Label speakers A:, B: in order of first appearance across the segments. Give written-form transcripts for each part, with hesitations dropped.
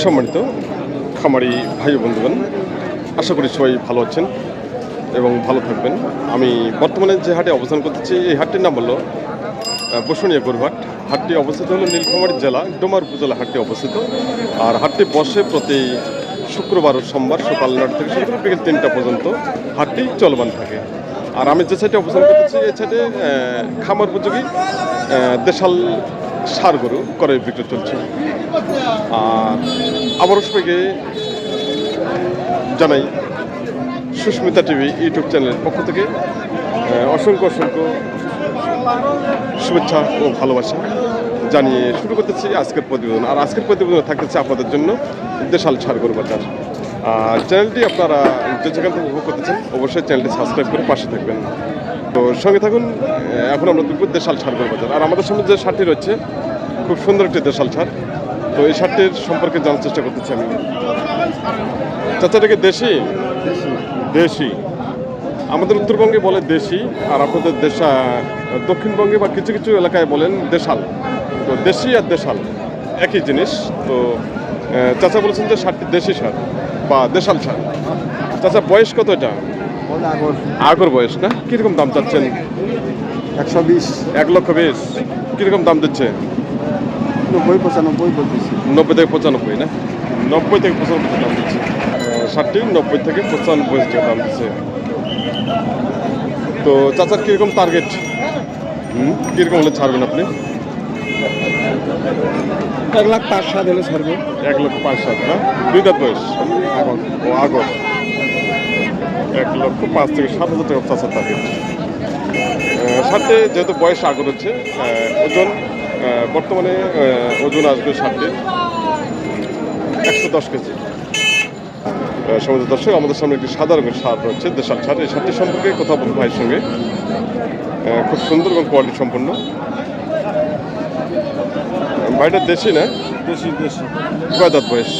A: সম্মানিত খামারি ভাই বন্ধুগণ, আশা করি সবাই ভালো আছেন এবং ভালো থাকবেন। আমি বর্তমানে যে হাটে অবস্থান করতেছি, এই হাটটির নাম হলো বসুনিয়া গরুহাট। হাটটি অবস্থিত হলো নীলফামারী জেলা ডোমার উপজেলা হাটটি অবস্থিত। আর হাটটি বসে প্রতি শুক্রবার ও সোমবার সকাল 9টা থেকে শুরু করে বিকেল 3টা পর্যন্ত হাটটি চলমান থাকে। আর আমি যে সাইডে অবস্থান করতেছি, এই সাইডে খামার উপযোগী দেশাল ষাঁড় গরু ক্রয় বিক্রয় চলছে। আর আবারও সবাইকে জানাই সুস্মিতা টিভি ইউটিউব চ্যানেলের পক্ষ থেকে অসংখ্য শুভেচ্ছা ও ভালোবাসা জানিয়ে শুরু করতেছি আজকের প্রতিবেদন। আর আজকের প্রতিবেদন থাকতেছে আপনাদের জন্য দেশাল ষাঁড় গরু বাজার। আর চ্যানেলটি আপনারা যে যেখান থেকে উপভোগ করতেছেন অবশ্যই চ্যানেলটি সাবস্ক্রাইব করে পাশে থাকবেন। তো সঙ্গে থাকুন। এখন আমরা দেখব দেশাল ষাঁড় গরু বাজার। আর আমাদের সামনে যে ষাঁড়টি রয়েছে খুব সুন্দর একটি দেশাল ষাঁড়। তো এই ষাঁড়টির সম্পর্কে জানার চেষ্টা করতেছি আমি। চাচাটাকে দেশি দেশি আমাদের উত্তরবঙ্গে বলে দেশি, আর আপনাদের দক্ষিণবঙ্গে বা কিছু কিছু এলাকায় বলেন দেশাল। তো দেশি আর দেশাল একই জিনিস। তো চাচা বলেছেন যে ষাঁড়টি দেশি ষাঁড় বা দেশাল ষাঁড়। চাচা বয়স কত এটা? আগর বয়স না? কীরকম দাম চাচ্ছেন?
B: 120।
A: 1,20,000। কীরকম দাম দিচ্ছে?
B: 90-95 বলতেছি।
A: 90 থেকে 95 না? 90 থেকে 95 দাম দিচ্ছে। ষাঁড়টি 90 থেকে 95 টাকা দাম দিচ্ছে। তো চাচার কীরকম টার্গেট? কীরকম হলে ছাড়বেন আপনি?
B: 1,05,000 হলে ছাড়বো।
A: 1,05,000 না? 2 দাঁত বয়স? আগর 1,05,000 থেকে 7,000 টাকা চাচার টার্গেট। ষাঁড়টি যেহেতু বয়স আগর হচ্ছে, ওজন বর্তমানে ওজন আসবে ষাঁড়টির 110 কেজি। সমাজের দর্শক, আমাদের সামনে একটি সাদা রঙের ষাঁড় রয়েছে, দেশাল ষাঁড়। এই ষাঁড়টির সম্পর্কে কথা বলবো ভাইয়ের সঙ্গে। খুব সুন্দর এবং কোয়ালিটি সম্পন্ন। ভাইটা দেশি না?
B: দেশি।
A: কয় দাঁত বয়স?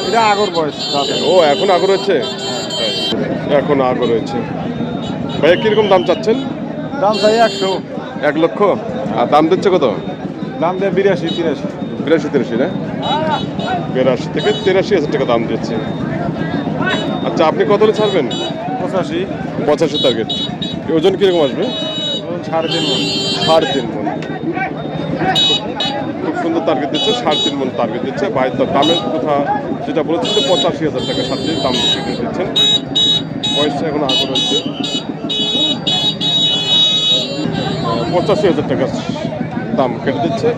B: এটা আগর বয়স।
A: ও এখন আগর রয়েছে? এখন আগর রয়েছে। ভাইয়া কীরকম দাম চাচ্ছেন?
B: দাম চাই 100।
A: 1 লক্ষ। আর দাম দিচ্ছে কত?
B: দাম দেয় 82-83।
A: 82-83 না? 82 থেকে 83,000 টাকা দাম দিচ্ছে। আচ্ছা, আপনি কত হলে ছাড়বেন? 85 টার্গেট। ওজন কীরকম আসবে?
B: 3.5 মণ।
A: 3.5 মণ। খুব সুন্দর টার্গেট দিচ্ছে, 3.5 মণ টার্গেট দিচ্ছে। ভাই তার দামের কথা যেটা বলেছেন যে 85,000 টাকা ষাঁড়টির দাম দিচ্ছেন। বয়সটা এখন আগর হচ্ছে। 85,000 টাকা দাম কেটে দিচ্ছে।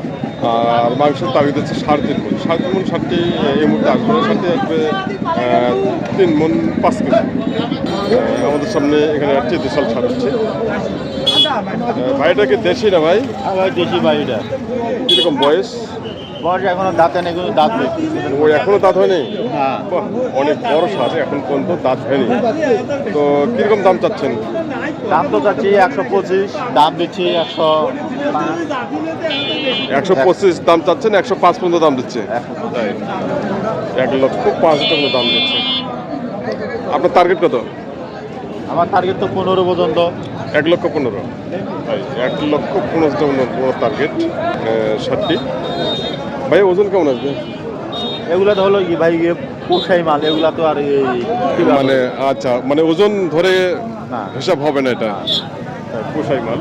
A: আর মাংসের টার্গেট দিচ্ছে 3.5 মণ। 3.5 মণ ষাঁড়টি এই মুহূর্তে আসবে না। ষাঁড়টি আসবে 3 মণ 5 কেজি। আমাদের সামনে এখানে একটি দেশাল ষাঁড় হচ্ছে। ভাইটা কি দেশি না ভাই?
B: দেশি ভাই। এটা
A: কীরকম বয়স?
B: বয়স এখনো দাঁতে নেই, কিন্তু দাঁত নেই।
A: ও এখনো দাঁত হয়নি?
B: হ্যাঁ।
A: বাহ, অনেক বড় ষাঁড়, এখন পর্যন্ত দাঁত হয়নি। তো কীরকম দাম চাচ্ছেন?
B: দাম তো চাচ্ছি 125, দাম দিচ্ছি 105।
A: 125 দাম চাচ্ছেন, 105 পর্যন্ত দাম দিচ্ছে। তাই 1,05,000 টাকা দাম দিচ্ছে। আপনার টার্গেট কত?
B: আমার টার্গেট তো 15 পর্যন্ত।
A: 1,15,000। তাই 1,15,000 টাকা টার্গেট ষাঁড়টি। ভাই ওজন কেমন আসবে?
B: এগুলা তো হলো কি ভাই, পোষাই মাল। এগুলা তো আর
A: মানে আচ্ছা, মানে ওজন ধরে
B: না,
A: হিসাব হবে না এটা, পোষাই মাল।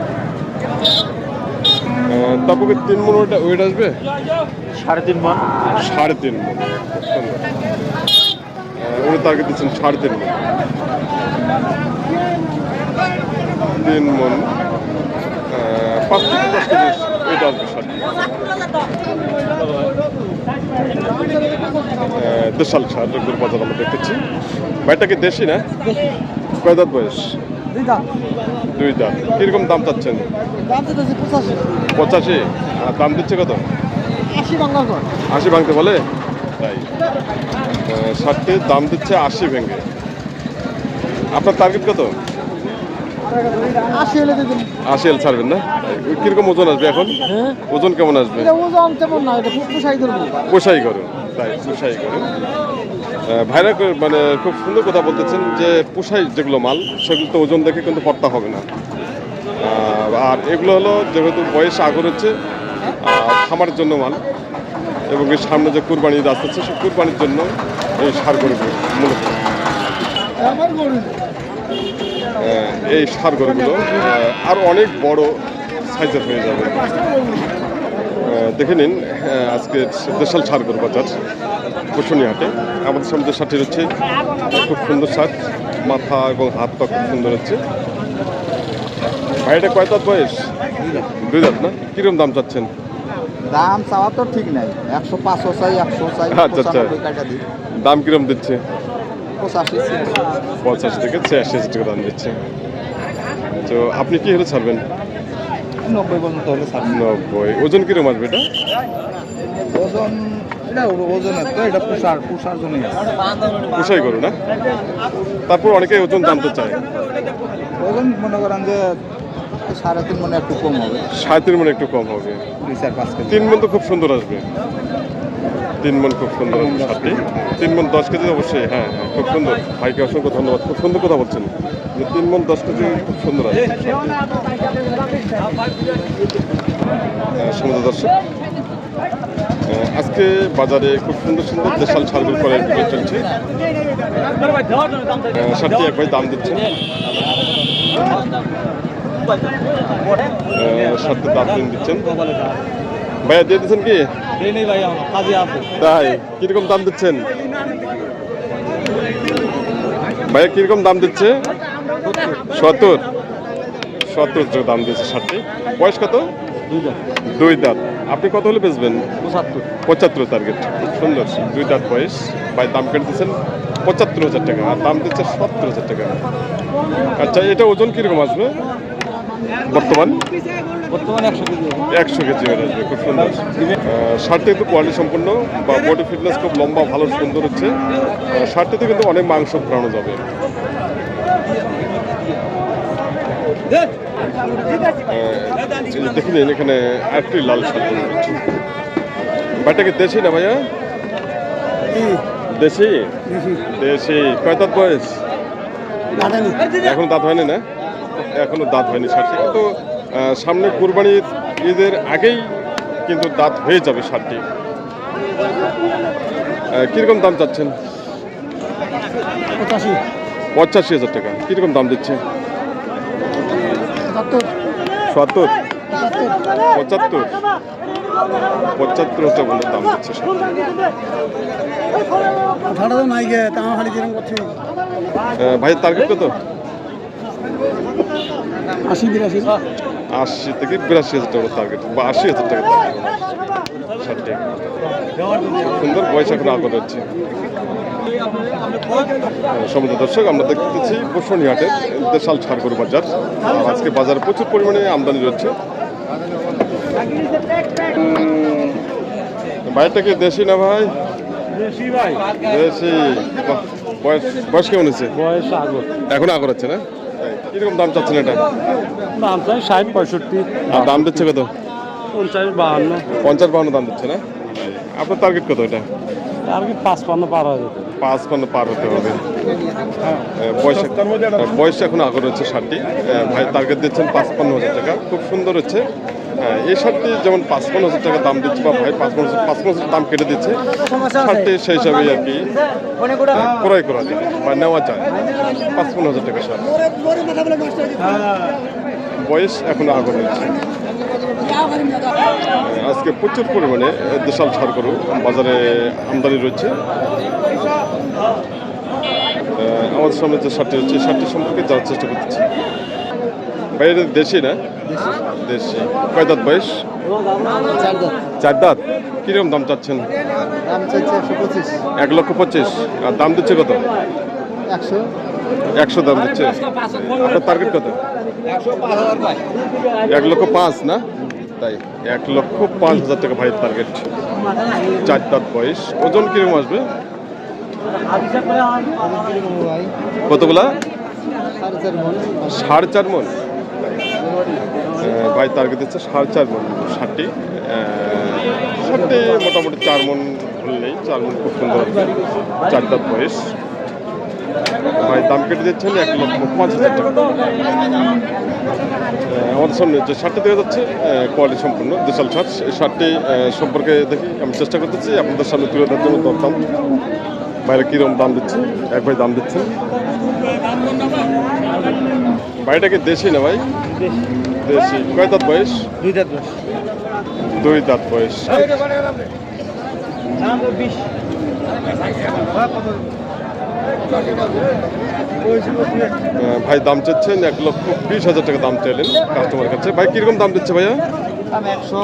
A: তারপরে 3 মণ ওয়েট আসবে?
B: 3.5 মণ।
A: 3.5 মণ। খুব সুন্দর। উনি টার্গেট দিচ্ছেন 3.5 মণ। 3 মণ 5 থেকে 10 কেজি ওয়েট আসবে ষাঁড়টি। দেশাল ষাঁড় গরু বাজার আমরা দেখতেছি। ভাইটা কি দেশি না? কয় দাঁত বয়স? 2 দাঁত। কীরকম দাম চাচ্ছেন? 85। আর দাম দিচ্ছে কত? 80 ভাঙতে বলে? তাই ষাঁড়টির দাম দিচ্ছে 80 ভেঙে। আপনার টার্গেট কত? 80 হলে ছাড়বেন না? কীরকম ওজন আসবে এখন? ওজন কেমন আসবে? পোষাই করো। তাই পোষাই করো। ভাইরা মানে খুব সুন্দর কথা বলতেছেন যে পোষাই যেগুলো মাল সেগুলো তো ওজন দেখে কিন্তু পড়তা হবে না। আর এগুলো হলো যেহেতু বয়স আগর হচ্ছে, খামারের জন্য মাল। এবং এই সামনে যে কুরবানি ঈদ আসতেছে সেই কুরবানির জন্য এই ষাঁড় গরুগুলো মূলত এই ষাঁড় গরুগুলো আরও অনেক বড় সাইজের হয়ে যাবে। দেখে নিন আজকে দেশাল ষাঁড় গরু বাজার কুশনিহাটে। আমাদের সামনে যে ষাঁড়টি হচ্ছে খুব সুন্দর ষাঁড়, মাথা এবং হাত পা খুব সুন্দর হচ্ছে। ভাইটা কয় দাঁত বয়স? 2 দাঁত না? কিরকম দাম চাচ্ছেন?
B: দাম চাওয়া তো ঠিক নাই, 105 চাই, 100 চাই,
A: আচ্ছা আচ্ছা,
B: 95 কাটা দিই,
A: দাম কিরম দিচ্ছে?
B: 85
A: থেকে 86 টাকা দাম দিচ্ছে। তো আপনি কি হলে ছাড়বেন?
B: 90 পর্যন্ত হলে ছাড়।
A: 90। ওজন কিরম আসবে এটা?
B: ওজন এটা ওজনের তো, এটা পুষার জন্যই আছে।
A: পোষাই করো না? তারপর অনেকে ওজন জানতে চায়।
B: ওজন মনে করেন যে 3.5 মনে একটু কম হবে,
A: 3.5 মন একটু কম হবে।
B: 2-4-5 কেজি।
A: 3 মন তো খুব সুন্দর আসবে। 3 মন খুব সুন্দর আসবে ষাটটি। 3 মন 10 কেজি অবশ্যই। হ্যাঁ হ্যাঁ, খুব সুন্দর। ভাইকে অসংখ্য ধন্যবাদ, খুব সুন্দর কথা বলছেন যে 3 মন 10 কেজি খুব সুন্দর আসবে। সুন্দর দর্শক, আজকে বাজারে খুব সুন্দর সুন্দর দেশাল ষাঁড়গুলো করার ভিডিও চলছে। ষাটটি এক ভাই দাম দিচ্ছে, ষাটটি দাম দিচ্ছেন। ভাইয়া দিয়ে দিচ্ছেন কি? তাই কিরকম দাম দিচ্ছেন ভাইয়া? কিরকম দাম দিচ্ছে? 70 দাম দিচ্ছে ষাটটি। বয়স কত? 2 দাঁত। আপনি কত হলে বেচবেন? 75 টার্গেট। খুব সুন্দর, 2 দাঁত বয়স। ভাই দাম কেটে দিচ্ছেন 75,000 টাকা, আর দাম দিচ্ছে 70,000 টাকা। আচ্ছা, এটা ওজন কিরকম আসবে বর্তমানে? 100 কেজি হয়ে আসবে। খুব সুন্দর। শার্টটা কিন্তু কোয়ালিটি সম্পূর্ণ বা বডি ফিটনেস খুব লম্বা, ভালো সুন্দর হচ্ছে। শার্টটাতে কিন্তু অনেক মাংস ঘোরানো যাবে। দেখে নিন এখানে আরেকটি লাল শার্ট রয়েছে। বাটা কি দেশি না ভাইয়া? দেশি। দেশি। কয় দাঁত বয়স? এখনো দাঁত হয়নি না? এখনো দাঁত হয়নি শার্টটি, কিন্তু সামনে কুরবানির ঈদের আগেই কিন্তু দাঁত হয়ে যাবে শার্টটি। কিরকম দাম চাচ্ছেন? 85,000 টাকা। কিরকম দাম দিচ্ছে? 70, 75, 75,000 টাকা দাম দিচ্ছে। ভাই টার্গেট কত? 80 থেকে 82,000 টাকা টার্গেট, বা 80,000 টাকা ষাটটি। সুন্দর, বয়স এখন আগত হচ্ছে। সমুদ্র দর্শক, আমরা দেখতেছি বসুনিহাটের দেশাল ষাঁড় গরু বাজার। আর আজকে বাজারে প্রচুর পরিমাণে আমদানি রয়েছে। ভাইটা কি দেশি না ভাই? দেশি। বয়স কেমন হচ্ছে? এখন আগর হচ্ছে না? কিরকম দাম চাচ্ছেন এটা?
B: দাম চাই 60-65।
A: আর দাম দিচ্ছে কত?
B: 50-52।
A: 50-52 দাম দিচ্ছে না? আপনার টার্গেট কত এটা?
B: টার্গেট 55 পার হয়ে যেতে।
A: 55 পার হতে হবে। বয়স এখন আগর হচ্ছে ষাটটি। ভাই টার্গেট দিচ্ছেন 55,000 টাকা। খুব সুন্দর হচ্ছে। এই শার্টটি যেমন 55,000 টাকা দাম দিচ্ছে, বা ভাই 55,000 দাম কেটে দিচ্ছে, শার্টটি সেই হিসাবে আর কি ক্রয় করা যায় বা নেওয়া যায়। 55,000 টাকা শার্ট। বয়স এখনো আগর হচ্ছে। আজকে প্রচুর পরিমাণে দেশাল ষাঁড় গরু বাজারে আমদানি রয়েছে। আমাদের সামনে যে শার্টটি হচ্ছে, শার্টটি সম্পর্কে জানার চেষ্টা করতেছি। ভাই এটা দেশি না? দেশি। কয় দাঁত বয়স? 4 দাঁত। কিরকম দাম চাচ্ছেন?
B: দাম চাইছে 125।
A: 1,25,000। আর দাম দিচ্ছে কত? 100 দাম দিচ্ছে। আপনার টার্গেট কত? 1,05,000 না? তাই 1,05,000 টাকা ভাইয়ের টার্গেট। 4 দাঁত বয়স। ওজন কিরকম আসবে? কতগুলা? 4.5 মন। ভাই টার্গেট দিচ্ছে 4.5 মন ষাটটি। মোটামুটি 4 মন ধরলেই 4 মন খুব সুন্দর। 4 দাঁত বয়স। ভাই দাম কেটে দিচ্ছেন 1,05,000 টাকা। আমাদের সামনে যে শার্টটি দেখা যাচ্ছে কোয়ালিটি সম্পূর্ণ দেশাল শার্ট। এই শার্টটি সম্পর্কে দেখি আমি চেষ্টা করতেছি আপনাদের সামনে তুলে ধরার জন্য দরদাম বাইরে কীরকম দাম দিচ্ছে। এক ভাই দাম দিচ্ছেন। ভাইটা কি দেশি না ভাই? দেশি। কয় দাঁত বয়স?
B: 2 দাঁত বয়স।
A: 2 দাঁত বয়স। ভাই দাম চাচ্ছেন 1,20,000 টাকা দাম চাইলেন কাস্টমারের কাছে। ভাই কিরকম দাম দিচ্ছে ভাইয়া?
B: 100,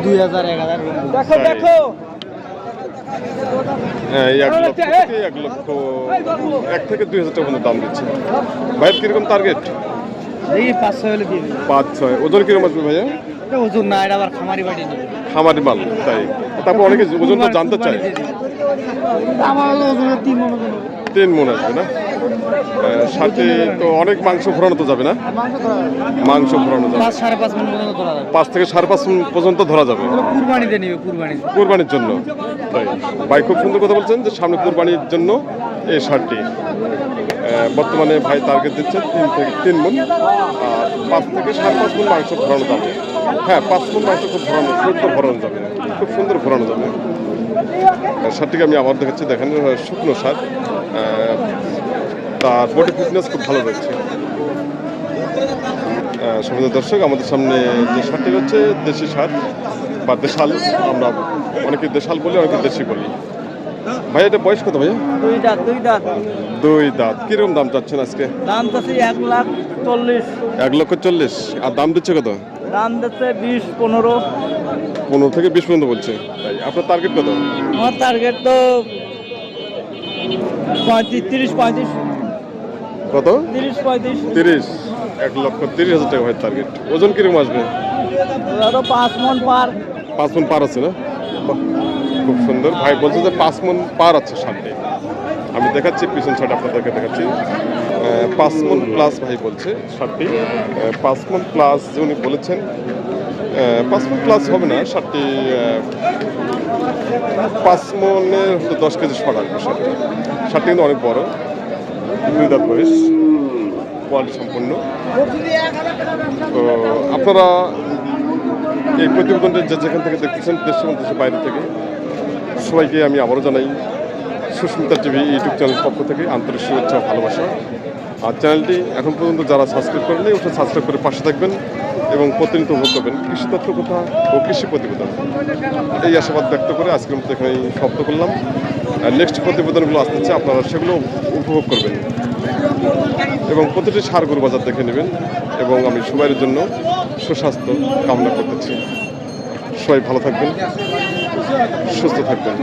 B: 2000, 1000।
A: দেখো দেখো। হ্যাঁ, 1 থেকে 2,000 টাকা পর্যন্ত দাম দিচ্ছে। ভাইয়ের কিরকম টার্গেট?
B: এই 500 হলে দিয়ে দিন।
A: 5-6। ওজন কিরকম আসবে ভাইয়া?
B: এটা ওজন না, এটা আবার খামারি বাড়ি নেবে।
A: খামারি মাল, তাই? তারপর অনেকে ওজন তো জানতে চায়।
B: আমার হলো ওজনে 3 মণ ওজন হবে।
A: 3 মণ আসবে না? সাথে তো অনেক মাংস ভরানো তো যাবে না? মাংস ভরানো যাবে
B: 5-5.5 মণ পর্যন্ত ধরা যাবে।
A: 5 থেকে 5.5 মণ পর্যন্ত ধরা যাবে
B: কুরবানিতে নেবে, কুরবানি।
A: কুরবানির জন্য। তাই ভাই খুব সুন্দর কথা বলছেন যে সামনে কুরবানির জন্য এই শার্টটি। বর্তমানে ভাই টার্গেট দিচ্ছেন 3 থেকে 3 মণ আর 5 থেকে 5.5 মণ মাংস ভরানো যাবে। হ্যাঁ, 5 মণ মাংস খুব ভরানো যাবে, খুব সুন্দর ভরানো যাবে। শার্টটিকে আমি আবার দেখাচ্ছি, দেখেন শুকনো শার্ট, তার বডি ফিটনেস খুব ভালো রয়েছে। সুবিধা দর্শক, আমাদের সামনে যে শার্টটি হচ্ছে দেশি শার্ট বা দেশাল। আমরা অনেকে দেশাল বলি, অনেকে দেশি বলি। ভাই এটা বয়স কত ভাইয়া?
B: 2 দাঁত, 2 দাঁত।
A: 2 দাঁত। কিরকম দাম চাচ্ছেন আজকে?
B: দাম তো 1,40,000।
A: 1,40,000। আর দাম দিচ্ছে কত?
B: দাম দিচ্ছে 20-15।
A: 15 থেকে 20 পর্যন্ত বলছে। তাই আপনার টার্গেট কত?
B: আমার টার্গেট তো 30-35।
A: কত?
B: 30-35।
A: 30। 1,30,000 টাকা ভাই টার্গেট। ওজন কিরকম আসবে?
B: ধরো 5 মণ পার।
A: 5 মণ পার আছে না? বাহ, খুব সুন্দর। ভাই বলছে যে 5 মণ পার আছে শার্টে। আমি দেখাচ্ছি পিছন শার্ট আপনাদেরকে দেখাচ্ছি। 5 মণ প্লাস ভাই বলছে শার্টটি। 5 মণ প্লাস যে উনি বলেছেন, 5 মণ প্লাস হবে না শার্টটি। 5 মণের হয়তো 10 কেজি শর্ট আসবে শার্টটি। শার্টটি কিন্তু অনেক বড়, 2 দাঁত বয়স, কোয়ালিটি সম্পূর্ণ। তো আপনারা এই প্রতিবেদনটা যেখান থেকে দেখতেছেন, দেশ এবং দেশের বাইরে থেকে, সবাইকে আমি আবারও জানাই সুস্মিতা টিভি ইউটিউব চ্যানেল পক্ষ থেকে আন্তরিক শুভেচ্ছা ও ভালোবাসা। আর চ্যানেলটি এখন পর্যন্ত যারা সাবস্ক্রাইব করেননি, ওটা সাবস্ক্রাইব করে পাশে থাকবেন এবং প্রতিনিয়ত উপভোগ করবেন কৃষি তথ্য কথা ও কৃষি প্রতিবেদন। এই আশাবাদ ব্যক্ত করে আজকের মতো এখানে সমাপ্ত করলাম। নেক্সট প্রতিবেদনগুলো আসতেছে, আপনারা সেগুলো উপভোগ করবেন এবং প্রতিটি সার গরু বাজার দেখে নেবেন। এবং আমি সবাইয়ের জন্য সুস্বাস্থ্য কামনা করতেছি। সবাই ভালো থাকবেন, সুস্থ থাকবেন।